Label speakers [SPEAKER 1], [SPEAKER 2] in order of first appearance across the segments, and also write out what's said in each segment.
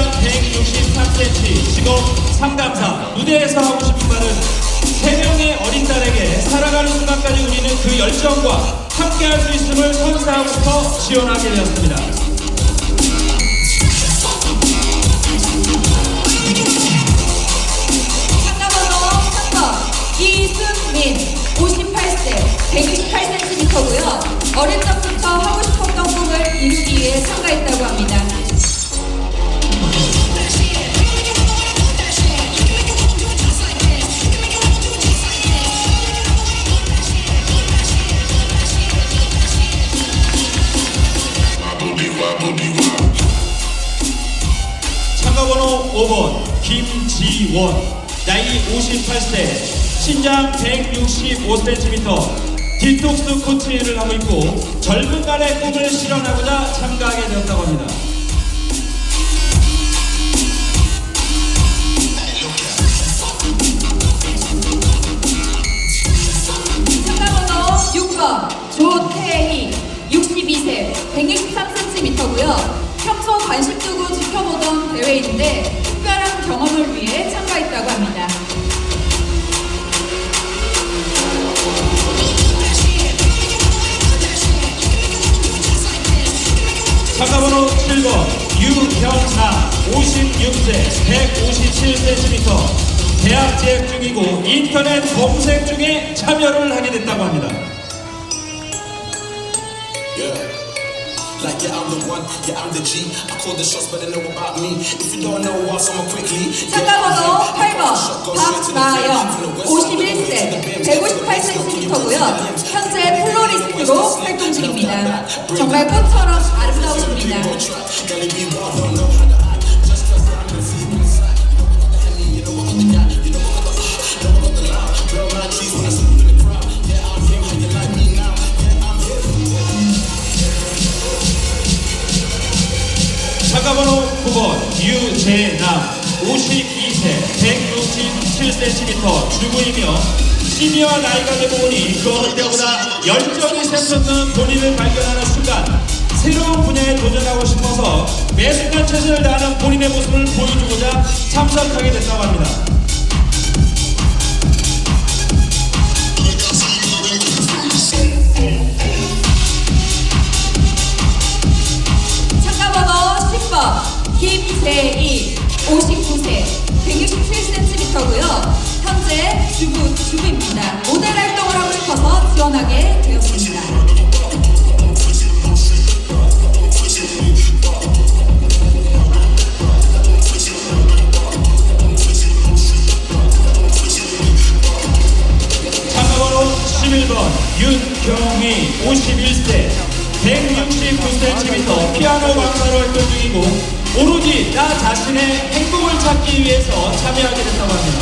[SPEAKER 1] 신장 163cm, 직업 상담사. 무대에서 하고 싶은 말은 3명의 어린 딸에게 살아가는 순간까지 우리는 그 열정과 함께할 수 있음을 선사하고서 지원하게 되었습니다.
[SPEAKER 2] 참가번호 3번 이순민 58세 168cm고요. 어릴 적부터 하고 싶었던 꿈을 이루기 위해 참가했다고 합니다.
[SPEAKER 1] 참가번호 5번 김지원, 나이 58세, 신장 165cm, 디톡스 코치를 하고 있고 젊은간의 꿈을 실현하고자 참가하게 되었다고 합니다.
[SPEAKER 2] 참가번호 6번 조태희 62세 163cm고요. 평소 관심 두고 지켜보던 대회인데 특별한 경험을 위해 참가했다고 합니다.
[SPEAKER 1] 참가번호 7번 유형사 56세 157cm, 대학 재학 중이고 인터넷 검색 중에 참여를 하게 됐다고 합니다.
[SPEAKER 3] Like I'm the one, I'm the G. I call the shots, but they know about me. If you don't know us, I'ma quickly.
[SPEAKER 2] 참가번호 8번 박나영 51세 158cm고요. 현재 플로리스트로 활동 중입니다. 정말 꽃처럼 아름다운 분입니다.
[SPEAKER 1] 참가번호 9번 유재남 52세 167cm, 주부이며 시니어 나이가 되고 보니 그 어느 때보다 열정이 샘솟는 본인을 발견하는 순간 새로운 분야에 도전하고 싶어서 매 순간 최선을 다하는 본인의 모습을 보여주고자 참석하게 됐다고 합니다.
[SPEAKER 2] 김세희 59세 167cm고요. 현재 주부입니다. 모델 활동을 하고 싶어서 지원하게 되었습니다.
[SPEAKER 1] 참가번호 11번 윤경희 51세 169cm, 피아노 강사로 활동 중이고 오로지 나 자신의 행복을 찾기 위해서 참여하게 됐다고 합니다.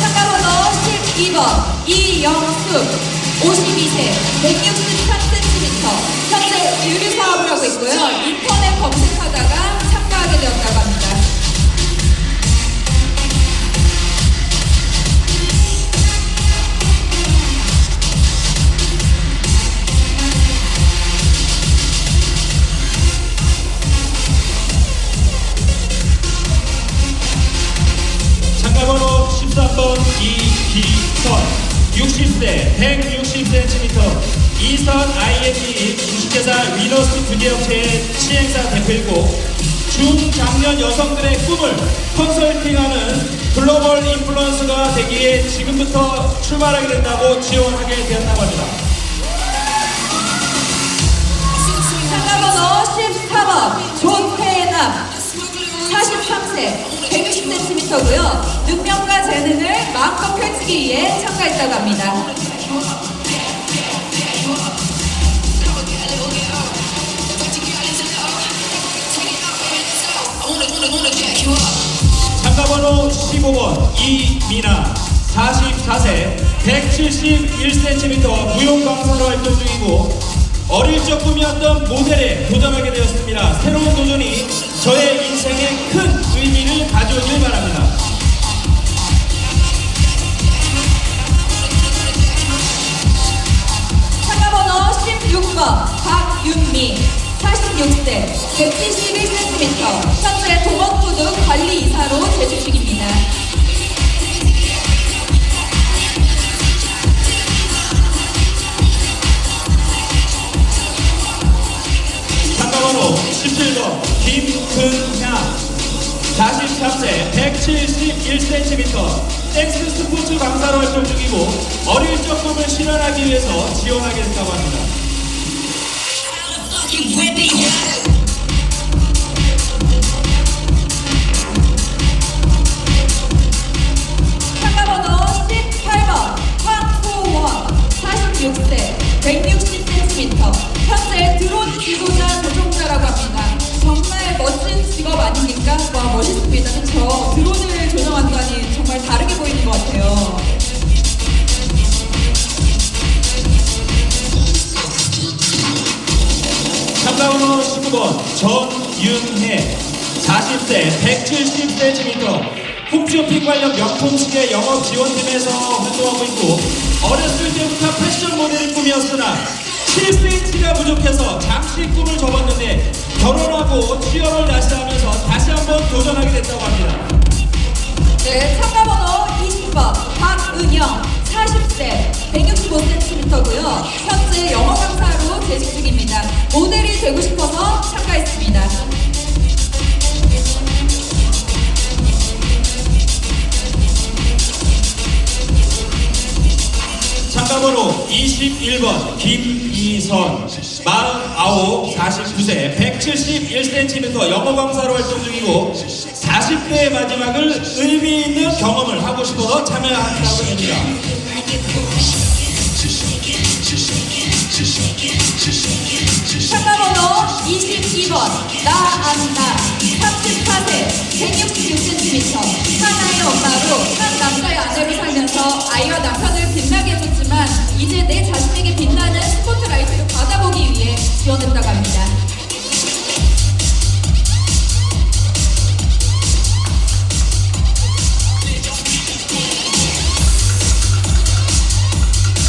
[SPEAKER 2] 참가번호 12번 이영숙 52세 163cm, 현재 의류 사업을 하고 있고요. 인터넷 검색하다가 참가하게 되었다고 합니다.
[SPEAKER 1] 참가번호 13번 이기선 60세 160cm, 이선 ING 주식회사 위너스 부재업체의 시행사 대표이고 중장년 여성들의 꿈을 컨설팅하는 글로벌 인플루언서가 되기에 지금부터 출발하게 된다고 지원하게 되었다고 합니다.
[SPEAKER 2] 참가번호 14번 조태남 43세 160cm고요. 능력과 재능을 마음껏 펼치기 위해 참가했다고 합니다.
[SPEAKER 1] 참가번호 15번 이미나 44세 171cm, 무용 강사로 활동 중이고 어릴 적 꿈이었던 모델에 도전하게 되었습니다. 새로운 도전이 저의 인생에 큰 의미를 가져오길 바랍니다.
[SPEAKER 2] 참가번호 46세, 171cm, 현재 동원푸드 관리이사로 재직 중입니다.
[SPEAKER 1] 참가번호 17번 김근향 43세 171cm 댄스 스포츠 강사로 활동 중이고 어릴 적 꿈을 실현하기 위해서 지원하게 됐다고 합니다.
[SPEAKER 2] 참가번호 18번 황소원 46세 160cm 현재 드론 지도자 조종자라고 합니다. 정말 멋진 직업 아닙니까? 와 멋있습니다. 그렇죠? 드론을 조종한다니 정말 다르게 보이는 것 같아요.
[SPEAKER 1] 참가번호 19번 전윤혜 40세 170cm 홈쇼핑 관련 명품 시계 영업 지원팀에서 활동하고 있고 어렸을 때부터 패션 모델이 꿈이었으나 7cm가 부족해서 잠시 꿈을 접었는데 결혼하고 취업을 다시 하면서 다시 한번 도전하게 됐다고 합니다.
[SPEAKER 2] 네, 참가번호 20번 박은영 40세 165cm고요. 현재 영어 강사로 재직 중입니다. 모델이 되고 싶어서 참가했습니다.
[SPEAKER 1] 참가번호 21번 김이선 49, 49세 171cm 영어 강사로 활동 중이고 40대의 마지막을 의미 있는 경험을 하고 싶어서 참여한다고 합니다.
[SPEAKER 2] 참가번호 22번 나안나 34세 166cm 하나의 엄마로 한 남자의 아내로 살면서 아이와 남편을 빛나게 해줬지만 이제 내 자신에게 빛나는 스포트라이트를 받아보기 위해 지원했다고 합니다.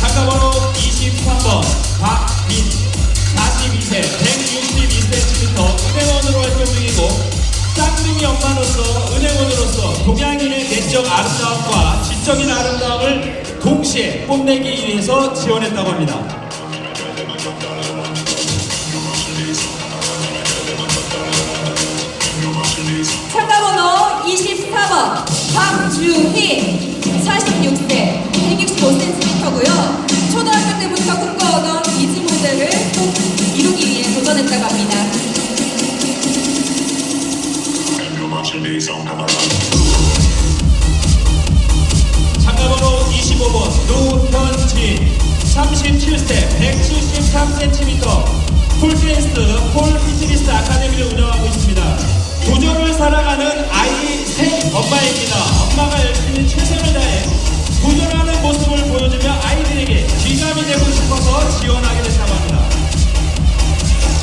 [SPEAKER 1] 참가번호 23번 박민 42세 162cm 은행원으로 활동 중이고 쌍둥이 엄마로서 은행원으로서 동양인의 내적 아름다움과 지적인 아름다움을 동시에 뽐내기 위해서 지원했다고 합니다.
[SPEAKER 2] 참가번호 24번 박주희 46세 165cm고요. 초등학교 때부터 꿈꿔오던 비즈 모델을 꼭 이루기 위해 도전했다고 합니다.
[SPEAKER 1] 참가번호 25번 노현진 37세 173cm 폴댄스 폴 피트니스 아카데미를 운영하고 있습니다. 도전을 사랑하는 아이 셋 엄마입니다. 엄마가 열심히 최선을 다해 도전하는 모습을 보여주며 아이들에게 귀감이 되고 싶어서 지원하게 됐다고 합니다.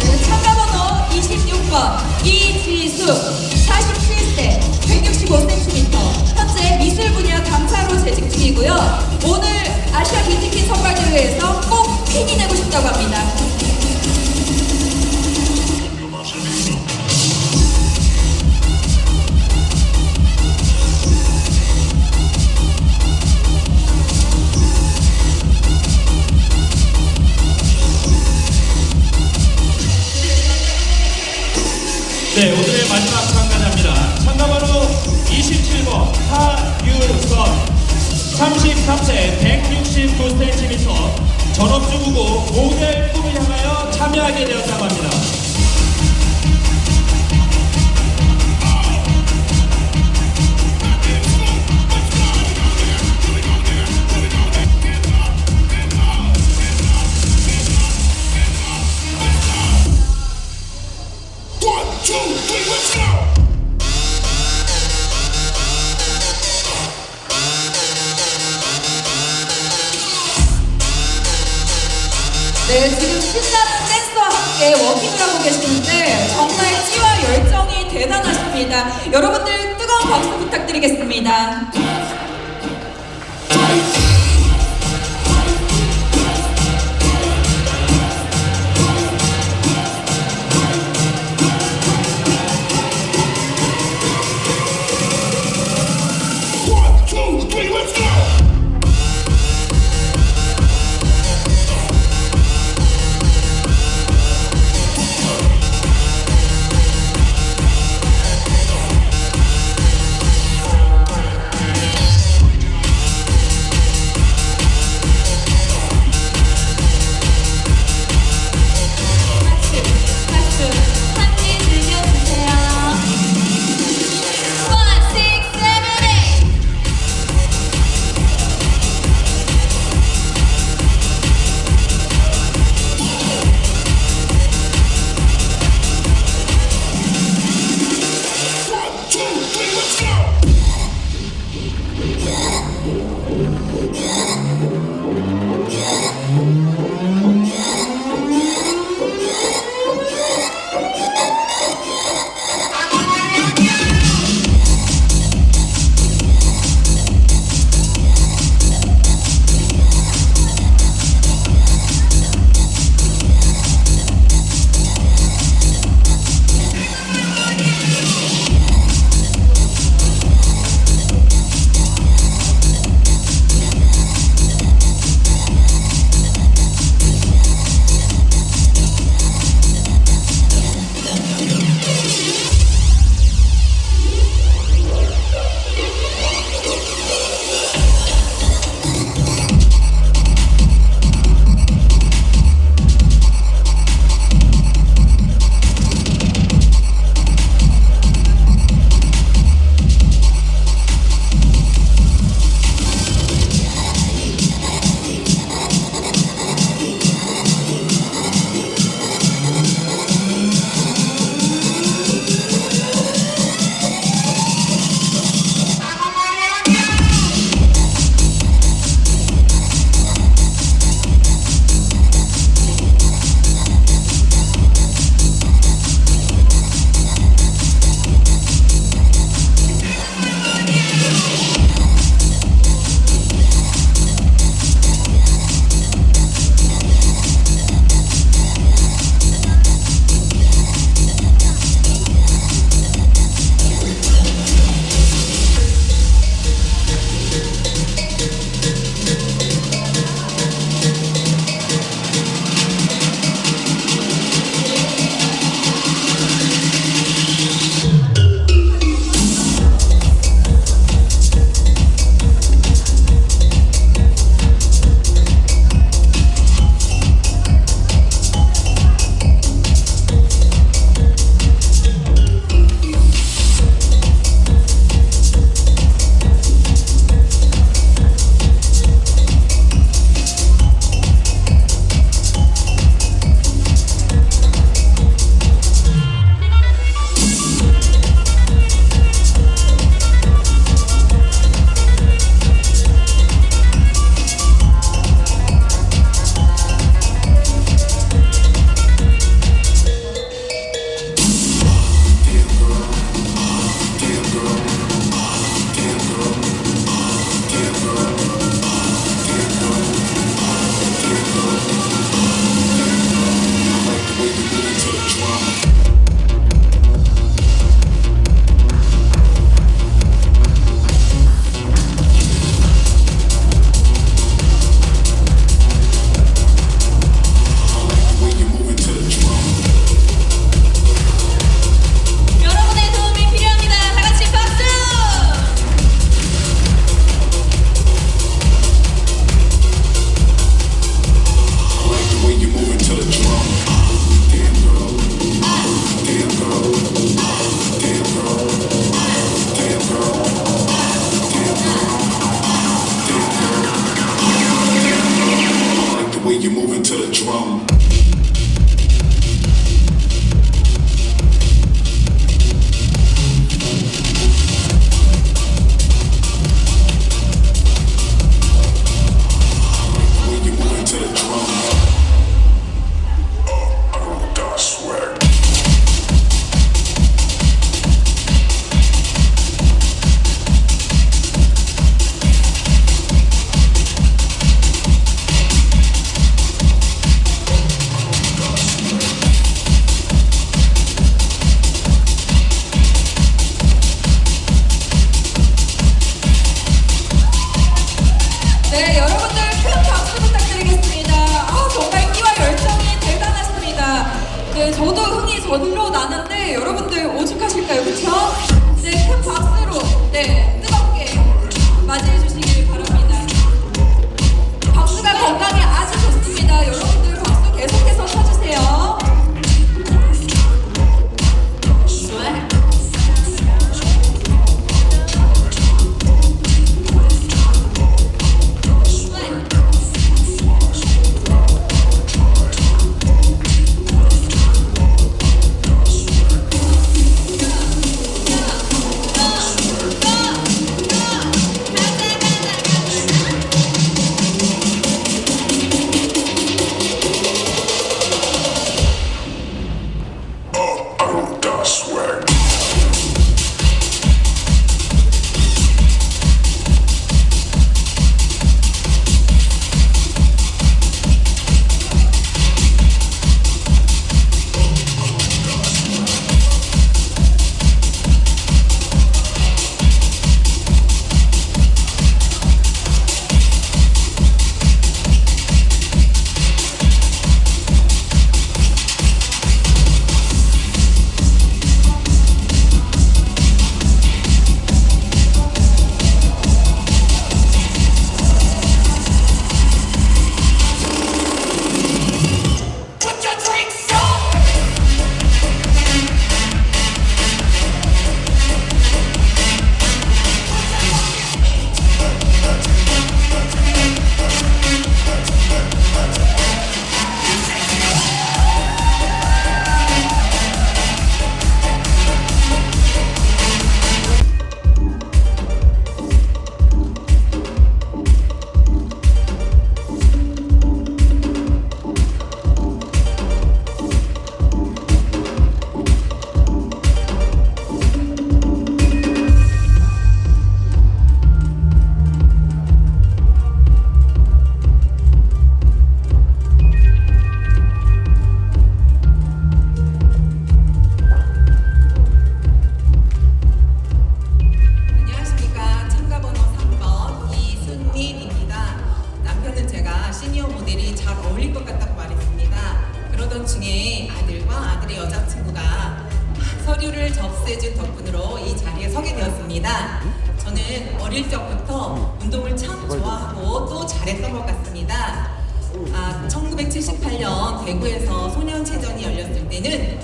[SPEAKER 2] 네, 참가번호 26번 이지수 47세 165cm 현재 미술 분야 강사로 재직 중이고요. 오늘 아시아 뷰티퀸 선발대회에서 꼭 퀸이 되고 싶다고 합니다.
[SPEAKER 1] 네, 오늘의 마지막 참가자입니다. 참가번호 27번 하유선 33세 169cm 전업주부고 모델 꿈을 향하여 참여하게 되었다고 합니다.
[SPEAKER 2] 네, 지금 신나는 댄스와 함께 워킹을 하고 계시는데 정말 끼와 열정이 대단하십니다. 여러분들 뜨거운 박수 부탁드리겠습니다. 저들로 나는데 여러분들 오죽하실까요? 그쵸? 네, 큰 박수로 네, 뜨겁게 맞이해 주시길 바랍니다. 박수가 건강에 아주 좋습니다. 여러분들 박수 계속해서 쳐주세요. 스웩. 서류를 접수해준 덕분으로 이 자리에 서게 되었습니다. 저는 어릴 적부터 운동을 참 좋아하고 또 잘했던 것 같습니다. 1978년 대구에서 소년체전이 열렸을 때는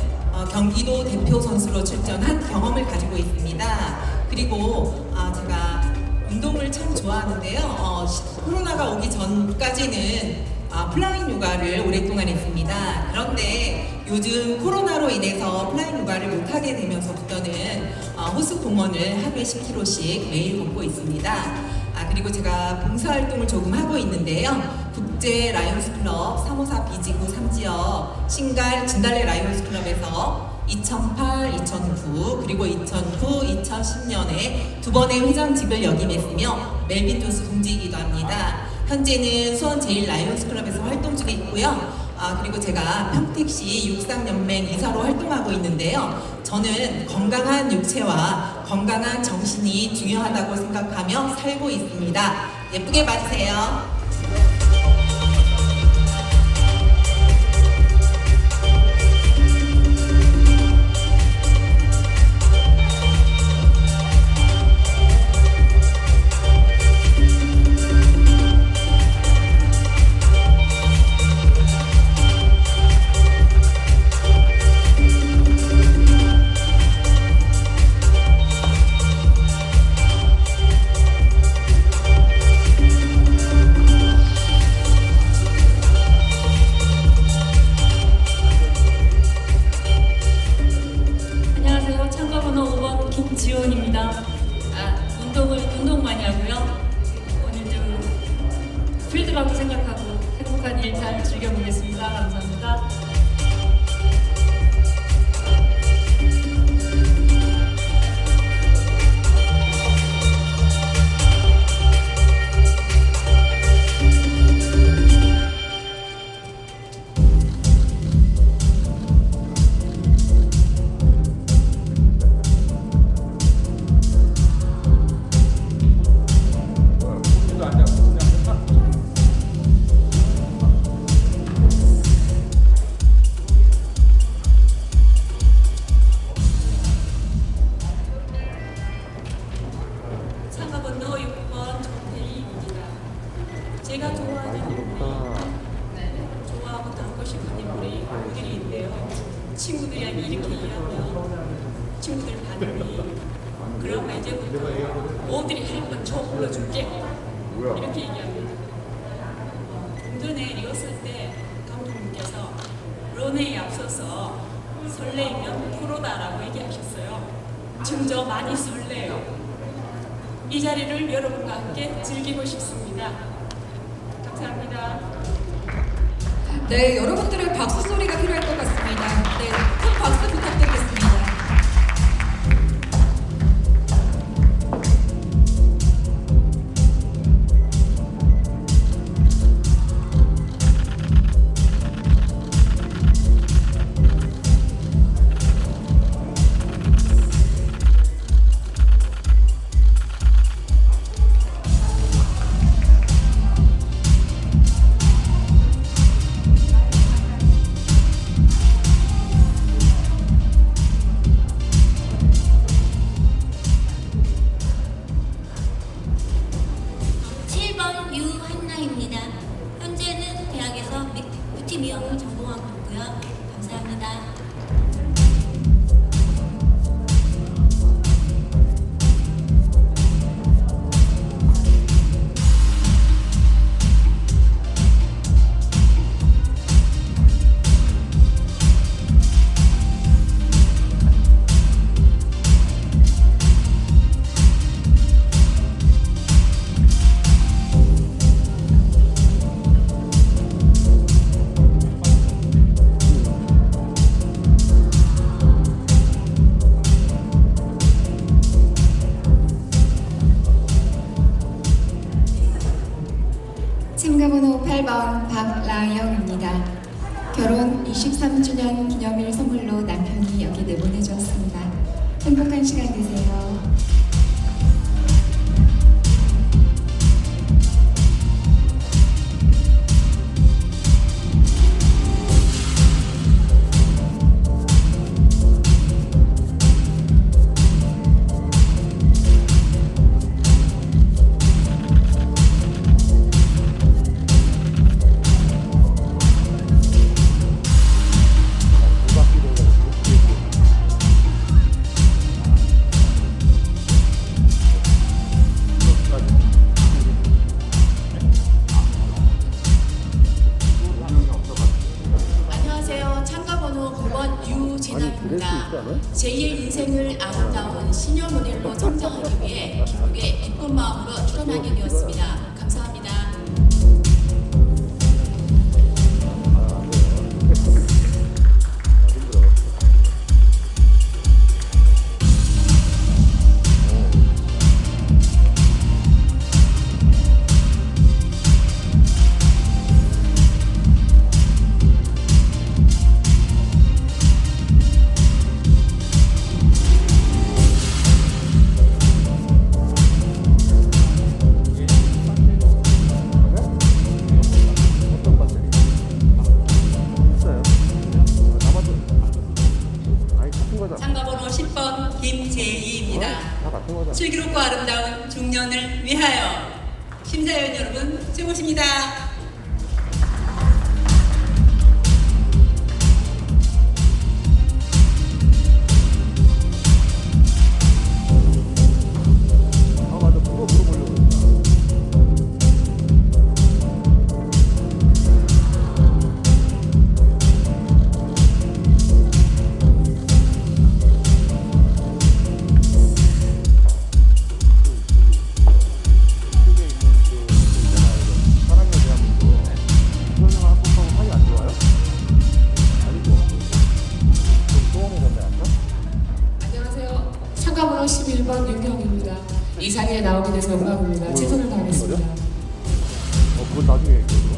[SPEAKER 2] 경기도 대표 선수로 출전한 경험을 가지고 있습니다. 그리고 제가 운동을 참 좋아하는데요. 코로나가 오기 전까지는 플라잉 요가를 오랫동안 했습니다. 그런데 요즘 코로나로 인해서 플라잉 요가를 못하게 되면서부터는 호수 공원을 하루에 10km씩 매일 걷고 있습니다. 그리고 제가 봉사활동을 조금 하고 있는데요. 국제 라이온스 클럽 354 비지구 3지역 신갈 진달래 라이온스 클럽에서 2008, 2009 그리고 2009, 2010년에 두 번의 회장직을 역임했으며 멜빈 존스 동지이기도 합니다. 현재는 수원 제일 라이온스 클럽에서 활동 중에 있고요. 그리고 제가 평택시 육상연맹 이사로 활동하고 있는데요. 저는 건강한 육체와 건강한 정신이 중요하다고 생각하며 살고 있습니다. 예쁘게 봐주세요.
[SPEAKER 4] 친구들이랑 이렇게 얘기하면 친구들 반응이 그러면 이제부터 오들이 할 건 저 불러줄게 이렇게 얘기합니다. 좀 전에 리허설 때 감독님께서 런웨이에 앞서서 설레이면 프로다라고 얘기하셨어요. 지금 저 많이 설레요. 이 자리를 여러분과 함께 즐기고 싶습니다. 감사합니다.
[SPEAKER 2] 네, 여러분들의 박수 소리가 필요할 것 같습니다. 네, 큰 박수 부탁드리겠습니다.
[SPEAKER 5] 유한나입니다. 현재는 대학에서 뷰티 미용을 전공하고 있고요. 감사합니다.
[SPEAKER 6] 참가번호 8번 박라영입니다. 결혼 23주년 기념일 선물로 남편이 여기 내보내주었습니다. 행복한 시간 되세요.
[SPEAKER 7] 제2의 인생을 아름다운 시니어 모델로 성장하기 위해 기쁘게 기쁜 마음으로 출연하게 되었습니다. 감사합니다.
[SPEAKER 8] 참가번호 10번 김재희입니다. 슬기롭고 아름다운 중년을 위하여 심사위원 여러분 최고십니다.
[SPEAKER 9] 참가번호 11번 윤경입니다. 이 자리에 나오게 돼서 영광입니다. 최선을 다하겠습니다.
[SPEAKER 10] 그건 나중에 얘기해요.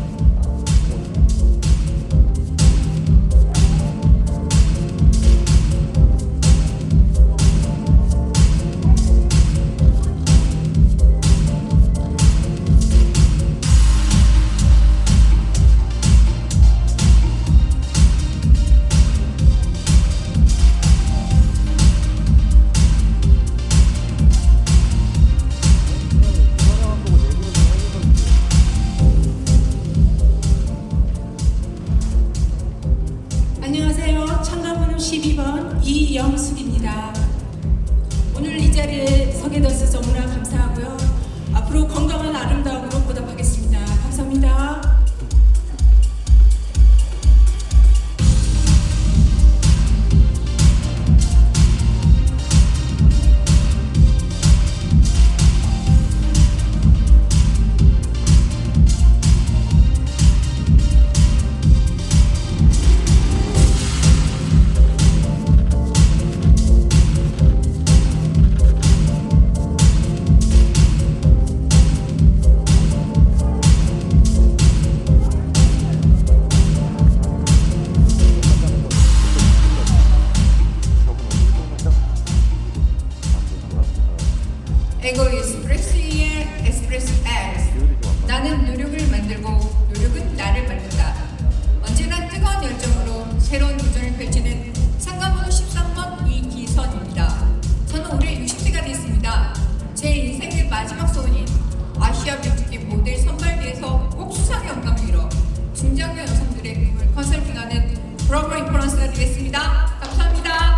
[SPEAKER 11] 12번 이영숙입니다. 오늘 이 자리에 서게 돼서 너무나 감사하고요. 앞으로 건강한 아름다움으로 보답하겠습니다. 감사합니다.
[SPEAKER 2] 에고 에스프레소의 에스프레소 X. 나는 노력을 만들고 노력은 나를 만든다. 언제나 뜨거운 열정으로 새로운 도전을 펼치는 상가번호 13번 이기선입니다. 저는 올해 60세가 됐습니다. 제 인생의 마지막 소원인 아시아 뷰티팀 모델 선발대에서 꼭 수상의 영광을 이뤄 중장년 여성들의 꿈을 컨설팅하는 글로벌 인플루언서가 되겠습니다. 감사합니다.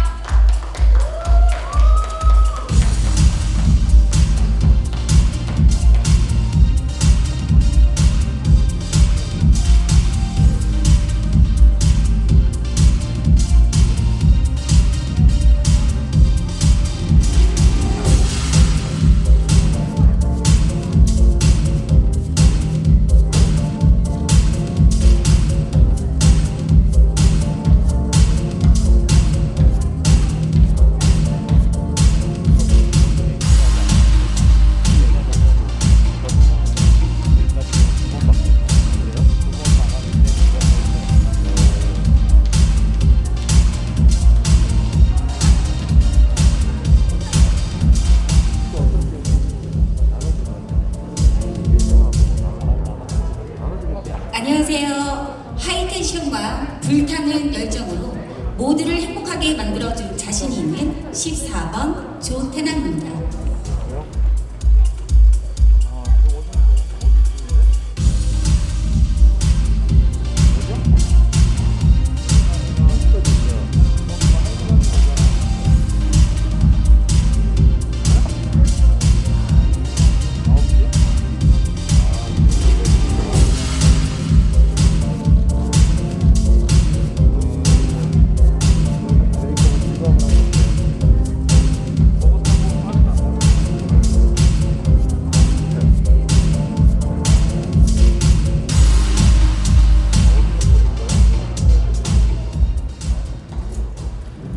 [SPEAKER 5] 안녕하세요. 하이텐션과 불타는 열정으로 모두를 행복하게 만들어줄 자신이 있는 14번 조태남입니다.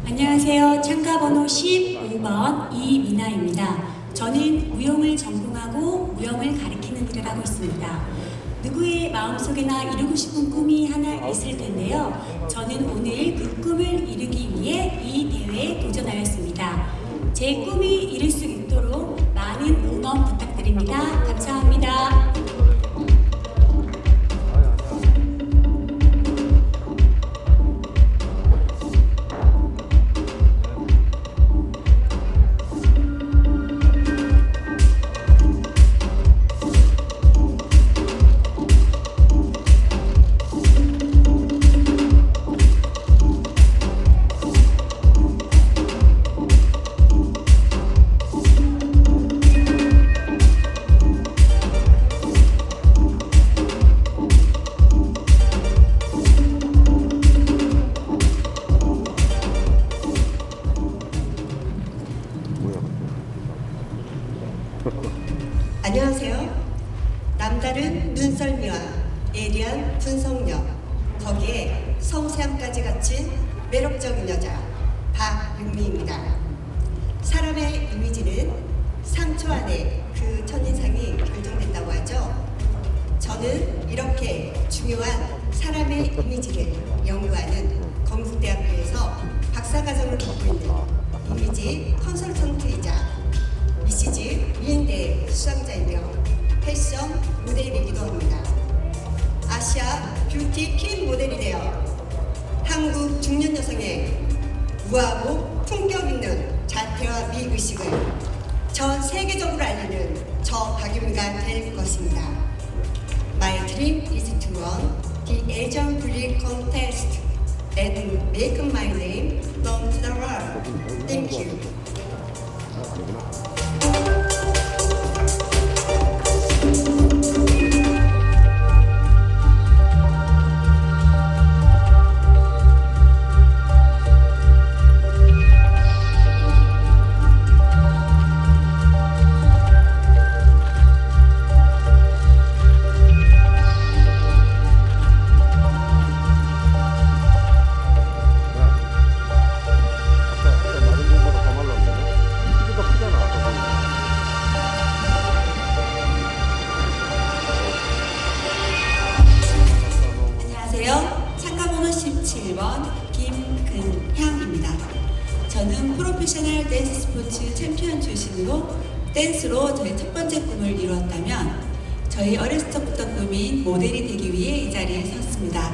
[SPEAKER 5] 안녕하세요. 참가번호 15번 이미나입니다. 저는 무용을 전공하고 무용을 가르치는 일을 하고 있습니다. 누구의 마음속에나 이루고 싶은 꿈이 하나 있을 텐데요. 저는 오늘 그 꿈을 이루기 위해 이 대회에 도전하였습니다. 제 꿈이 이룰 수 있도록 많은 응원 부탁드립니다. 감사합니다.
[SPEAKER 12] 안녕하세요. 남다른 눈썰미와 예리한 분석력, 거기에 섬세함까지 갖춘 매력적인 여자 박윤미입니다. 사람의 이미지는 3초 안에 그 첫인상이 결정된다고 하죠. 저는 이렇게 중요한 사람의 이미지를 연구하는 건국대학교에서 박사과정을 받고 있는 이미지 컨설턴트이자 미시즈 미인대회 수상자이며 패션 모델이기도 합니다. 아시아 뷰티 퀸 모델이 되어 한국 중년 여성의 우아하고 품격 있는 자태와 미의식을 전 세계적으로 알리는 저 박윤미가 될 것입니다. My dream is to win the Asian Beauty Contest and make my name down to the right. Thank you.
[SPEAKER 7] 안녕하세요. 참가번호 17번 김근향입니다. 저는 프로페셔널 댄스 스포츠 챔피언 출신으로 댄스로 저희 첫 번째 꿈을 이루었다면 저희 어렸을 적부터 꿈인 모델이 되기 위해 이 자리에 섰습니다.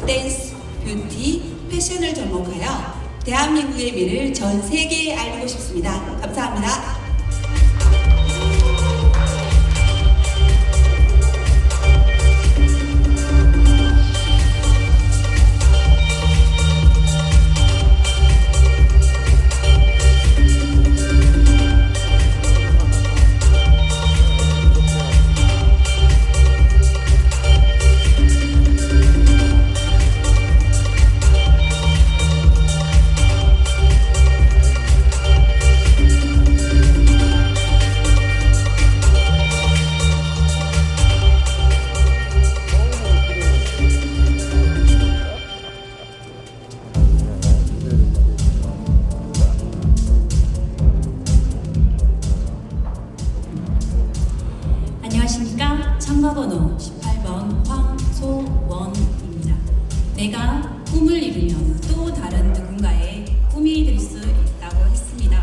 [SPEAKER 7] 댄스, 뷰티, 패션을 접목하여 대한민국의 미를 전 세계에 알리고 싶습니다. 감사합니다.
[SPEAKER 5] 안녕하십니까. 참가번호 18번 황소원입니다. 내가 꿈을 이루면 또 다른 누군가의 꿈이 될 수 있다고 했습니다.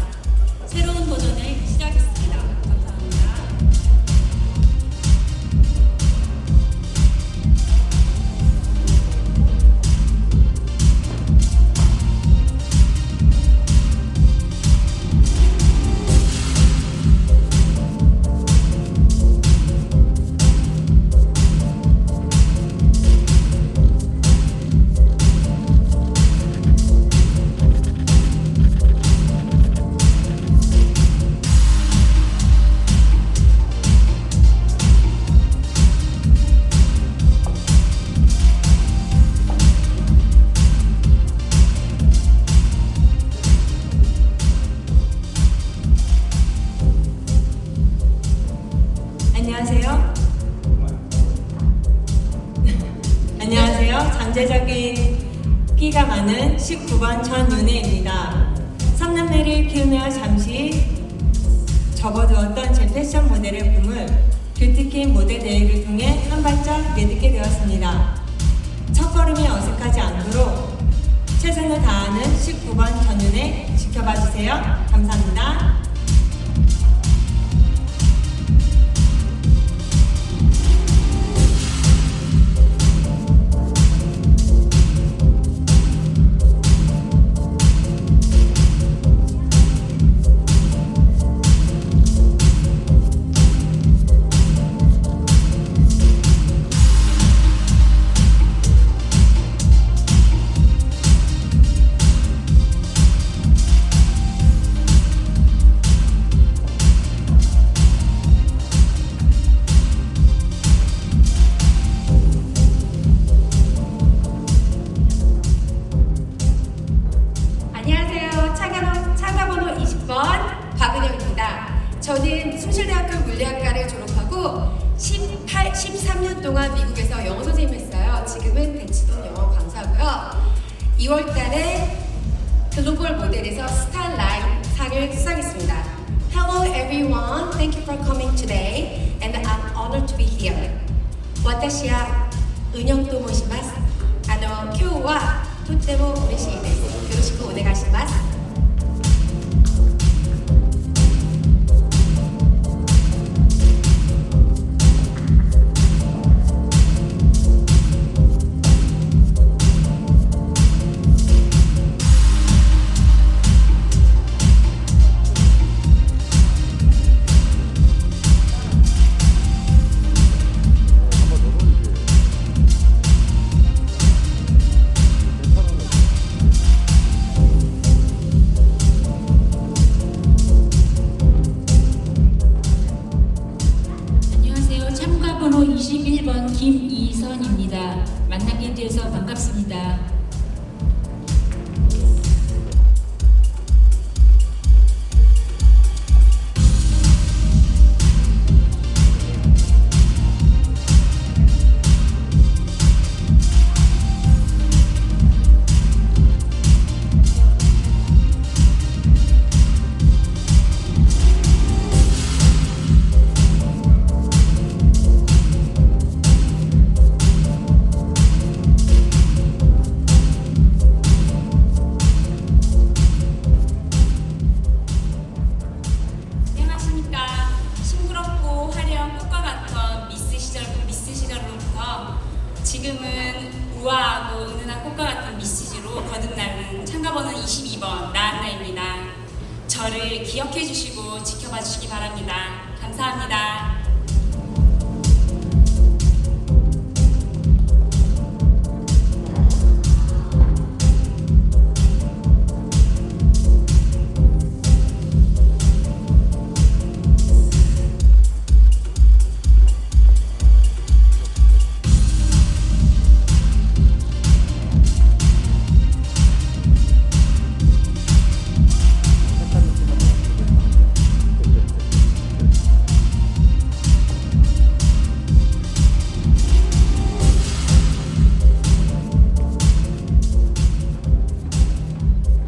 [SPEAKER 5] 새로운 도전을 시작했습니다. 감사합니다. 안녕하세요. 안녕하세요. 잠재적인 끼가 많은 19번 전윤혜입니다. 3남매를 키우며 잠시 접어두었던 제 패션 모델의 꿈을 뷰티퀸 모델 대회를 통해 한 발짝 내딛게 되었습니다. 첫걸음이 어색하지 않도록 최선을 다하는 19번 전윤혜 지켜봐 주세요. 감사합니다.
[SPEAKER 9] 참가번호 20번 박은영입니다. 저는 숭실대학교 물리학과를 졸업하고 13년 동안 미국에서 영어 선생님 했어요. 지금은 대치동 영어 강사고요. 2월달에 글로벌 모델에서 스타라이트 상을 수상했습니다. Hello everyone, thank you for coming today, and I'm honored to be here. 私は은영と申します。今日はとっても嬉しいです。よろしくお願いします。
[SPEAKER 8] 22번 나한나입니다. 저를 기억해 주시고 지켜봐 주시기 바랍니다. 감사합니다.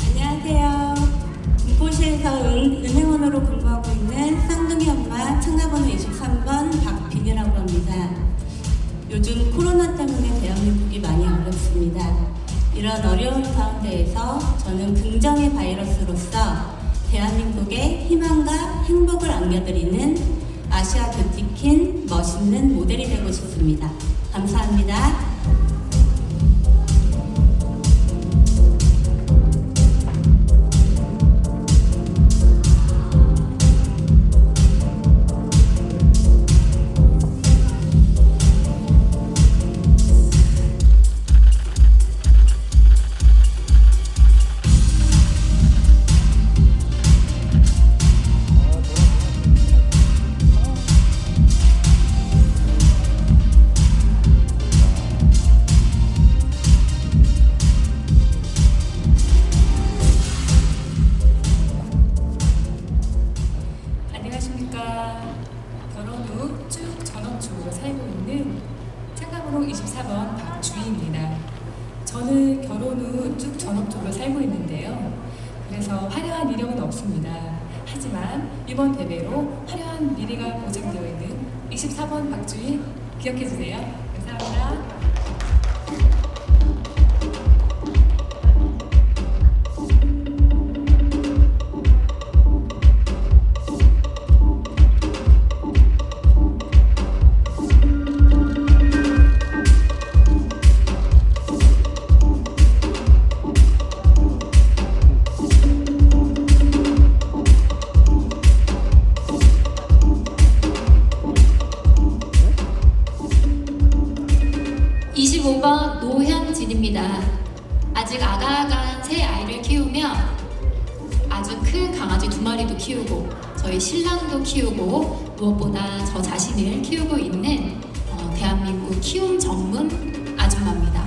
[SPEAKER 5] 안녕하세요. 군포시에서 은행원으로 근무하고 있는 쌍둥이 엄마 참가번호 23번 박빈이라고 합니다. 요즘 코로나 때문에 대한민국이 많이 어렵습니다. 이런 어려운 가운데에서 저는 긍정의 바이러스로서 대한민국에 희망과 행복을 안겨드리는 아시아 뷰티퀸 멋있는 모델이 되고 싶습니다. 감사합니다.
[SPEAKER 11] 안녕하십니까. 결혼 후 쭉 전업주부로 살고 있는 참가번호 24번 박주희입니다. 저는 결혼 후 쭉 전업주부로 살고 있는데요. 그래서 화려한 이력은 없습니다. 하지만 이번 대회로 화려한 미래가 보장되어 있는 24번 박주희 기억해 주세요. 감사합니다.
[SPEAKER 13] 노현진입니다. 아직 아가아가한 새 아이를 키우며 아주 큰 강아지 2마리도 키우고 저희 신랑도 키우고 무엇보다 저 자신을 키우고 있는 대한민국 키움 전문 아줌마입니다.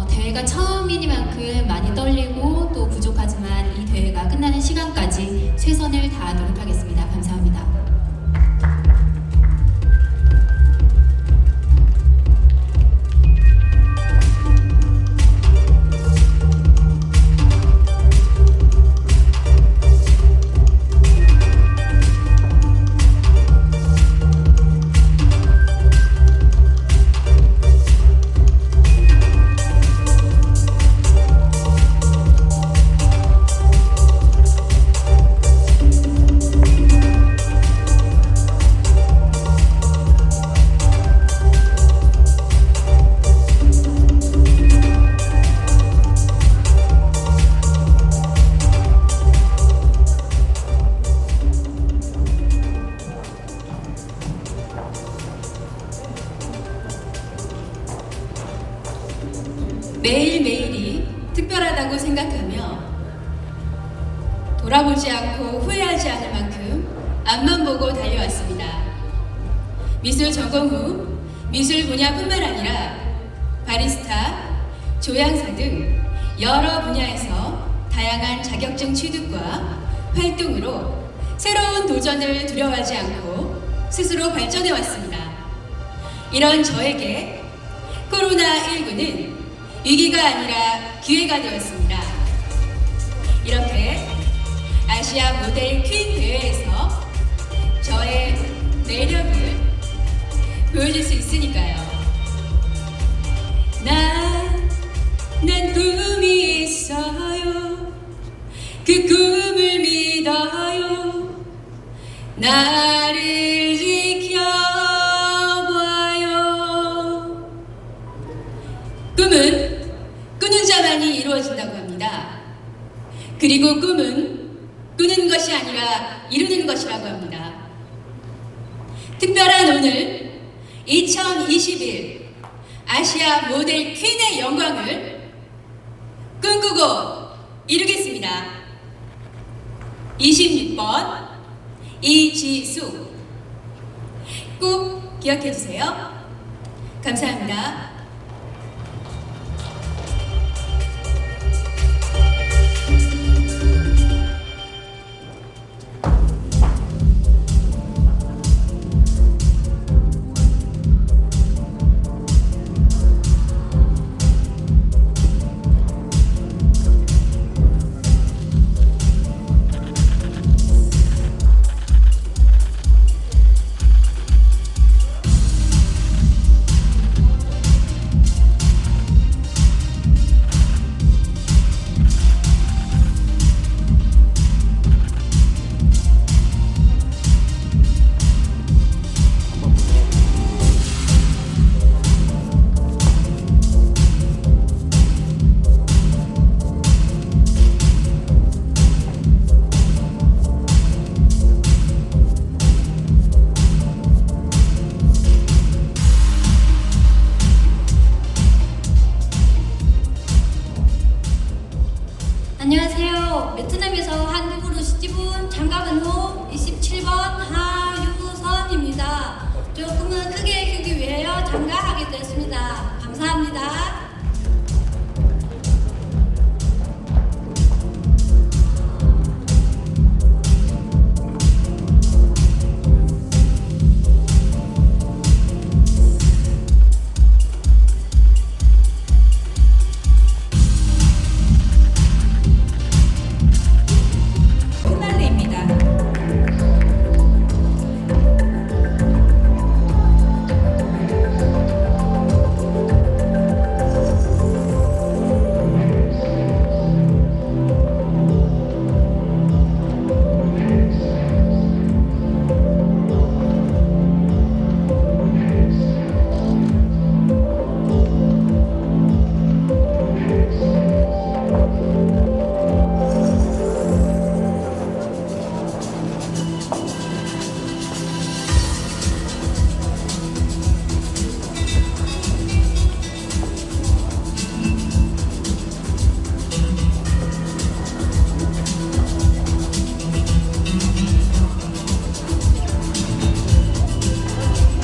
[SPEAKER 13] 대회가 처음이니만큼 많이 떨리고 또 부족하지만 이 대회가 끝나는 시간까지 최선을 다하도록 하겠습니다. 감사합니다.
[SPEAKER 9] 매일매일이 특별하다고 생각하며 돌아보지 않고 후회하지 않을 만큼 앞만 보고 달려왔습니다. 미술 전공 후 미술 분야뿐만 아니라 바리스타, 조향사 등 여러 분야에서 다양한 자격증 취득과 활동으로 새로운 도전을 두려워하지 않고 스스로 발전해 왔습니다. 이런 저에게 코로나19는 위기가 아니라 기회가 되었습니다. 이렇게 아시아 모델 퀸 대회에서 저의 매력을 보여줄 수 있으니까요. 난 꿈이 있어요. 그 꿈을 믿어요. 나를 지켜봐요. 꿈은 꾸는 자만이 이루어진다고 합니다.
[SPEAKER 5] 그리고 꿈은 꾸는 것이 아니라 이루는 것이라고 합니다. 특별한 오늘 2021 아시아 모델 퀸의 영광을 꿈꾸고 이루겠습니다. 26번 이지수 꼭 기억해 주세요. 감사합니다.
[SPEAKER 14] 안녕하세요. 베트남에서 한국으로 시집 온 장가번호 27번 하유선입니다. 조금은 크게 키우기 위하여 장가하게 됐습니다. 감사합니다.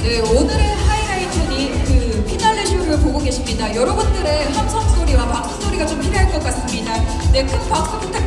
[SPEAKER 2] 네, 오늘의 하이라이트는 그 피날레 쇼를 보고 계십니다. 여러분들의 함성 소리와 박수 소리가 좀 필요할 것 같습니다. 네, 큰 박수 부탁드립니다.